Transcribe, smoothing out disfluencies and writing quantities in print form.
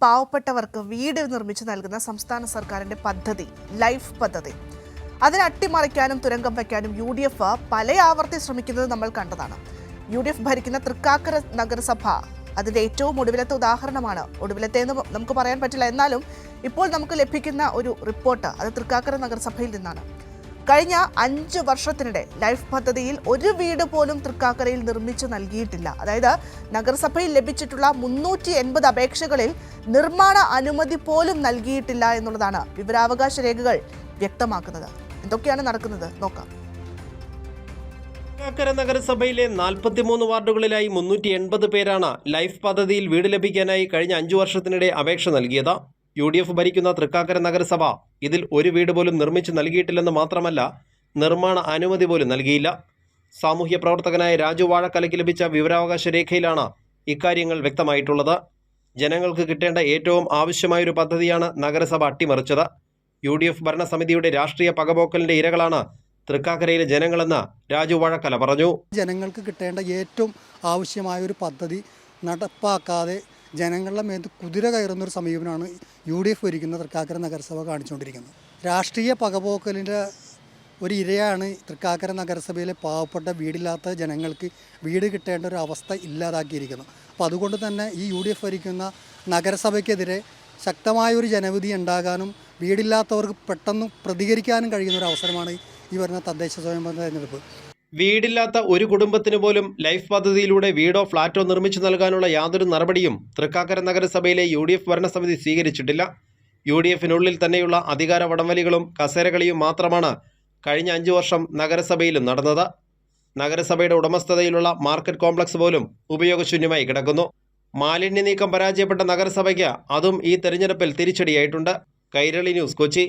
പാവപ്പെട്ടവർക്ക് വീട് നിർമ്മിച്ചു നൽകുന്ന സംസ്ഥാന സർക്കാരിന്റെ പദ്ധതി ലൈഫ് പദ്ധതി അതിനെ അട്ടിമറിക്കാനും തുരങ്കം വയ്ക്കാനും UDF പല ആവർത്തി ശ്രമിക്കുന്നത് നമ്മൾ കണ്ടതാണ്. UDF ഭരിക്കുന്ന തൃക്കാക്കര നഗരസഭ അതിന്റെ ഏറ്റവും ഒടുവിലത്തെ ഉദാഹരണമാണ്. ഒടുവിലത്തെ എന്ന് നമുക്ക് പറയാൻ പറ്റില്ല, എന്നാലും ഇപ്പോൾ നമുക്ക് ലഭിക്കുന്ന ഒരു റിപ്പോർട്ട് അത് തൃക്കാക്കര നഗരസഭയിൽ നിന്നാണ്. കഴിഞ്ഞ 5 വർഷത്തിനിടെ ലൈഫ് പദ്ധതിയിൽ ഒരു വീട് പോലും തൃക്കാക്കരയിൽ നിർമ്മിച്ചു നൽകിയിട്ടില്ല. അതായത് നഗരസഭയിൽ ലഭിച്ചിട്ടുള്ള 380 അപേക്ഷകളിൽ നിർമ്മാണ അനുമതി പോലും നൽകിയിട്ടില്ല എന്നുള്ളതാണ് വിവരാവകാശ രേഖകൾ വ്യക്തമാക്കുന്നത്. എന്തൊക്കെയാണ് നടക്കുന്നത് നോക്കാം. തൃക്കാക്കര നഗരസഭയിലെ 43 വാർഡുകളിലായി 380 പേരാണ് ലൈഫ് പദ്ധതിയിൽ വീട് ലഭിക്കാനായി കഴിഞ്ഞ 5 വർഷത്തിനിടെ അപേക്ഷ നൽകിയത്. UDF ഭരിക്കുന്ന തൃക്കാക്കര നഗരസഭ ഇതിൽ ഒരു വീട് പോലും നിർമ്മിച്ചു നൽകിയിട്ടില്ലെന്ന് മാത്രമല്ല, നിർമ്മാണ അനുമതി പോലും നൽകിയില്ല. സാമൂഹ്യ പ്രവർത്തകനായ രാജു വാഴക്കലയ്ക്ക് ലഭിച്ച വിവരാവകാശ രേഖയിലാണ് ഇക്കാര്യങ്ങൾ വ്യക്തമായിട്ടുള്ളത്. ജനങ്ങൾക്ക് കിട്ടേണ്ട ഏറ്റവും ആവശ്യമായൊരു പദ്ധതിയാണ് നഗരസഭ അട്ടിമറിച്ചത്. UDF ഭരണസമിതിയുടെ രാഷ്ട്രീയ പകപോക്കലിന്റെ ഇരകളാണ് തൃക്കാക്കരയിലെ ജനങ്ങളെന്ന് രാജു വാഴക്കല പറഞ്ഞു. ജനങ്ങൾക്ക് കിട്ടേണ്ട ഏറ്റവും ആവശ്യമായൊരു പദ്ധതി നടപ്പാക്കാതെ ജനങ്ങളുടെ മേത്ത് കുതിര കയറുന്നൊരു സമീപനമാണ് UDF ഭരിക്കുന്ന തൃക്കാക്കര നഗരസഭ കാണിച്ചുകൊണ്ടിരിക്കുന്നത്. രാഷ്ട്രീയ പകപോക്കലിൻ്റെ ഒരു ഇരയാണ് തൃക്കാക്കര നഗരസഭയിലെ പാവപ്പെട്ട വീടില്ലാത്ത ജനങ്ങൾക്ക് വീട് കിട്ടേണ്ട ഒരു അവസ്ഥ ഇല്ലാതാക്കിയിരിക്കുന്നത്. അപ്പോൾ അതുകൊണ്ട് തന്നെ ഈ UDF ഭരിക്കുന്ന നഗരസഭയ്ക്കെതിരെ ശക്തമായൊരു ജനവിധി ഉണ്ടാകാനും വീടില്ലാത്തവർക്ക് പെട്ടെന്ന് പ്രതികരിക്കാനും കഴിയുന്ന ഒരു അവസരമാണ് ഈ വരുന്ന തദ്ദേശ സ്വയംഭരണ തെരഞ്ഞെടുപ്പ്. വീടില്ലാത്ത ഒരു കുടുംബത്തിന് പോലും ലൈഫ് പദ്ധതിയിലൂടെ വീടോ ഫ്ളാറ്റോ നിർമ്മിച്ചു നൽകാനുള്ള യാതൊരു നടപടിയും തൃക്കാക്കര നഗരസഭയിലെ UDF ഭരണസമിതി സ്വീകരിച്ചിട്ടില്ല. UDFിനുള്ളിൽ തന്നെയുള്ള അധികാര വടംവലികളും കസേരകളിയും മാത്രമാണ് കഴിഞ്ഞ 5 വർഷം നഗരസഭയിലും നടന്നത്. നഗരസഭയുടെ ഉടമസ്ഥതയിലുള്ള മാർക്കറ്റ് കോംപ്ലക്സ് പോലും ഉപയോഗശൂന്യമായി കിടക്കുന്നു. മാലിന്യ നീക്കം പരാജയപ്പെട്ട നഗരസഭയ്ക്ക് അതും ഈ തെരഞ്ഞെടുപ്പിൽ തിരിച്ചടിയായിട്ടുണ്ട്. കൈരളി ന്യൂസ്, കൊച്ചി.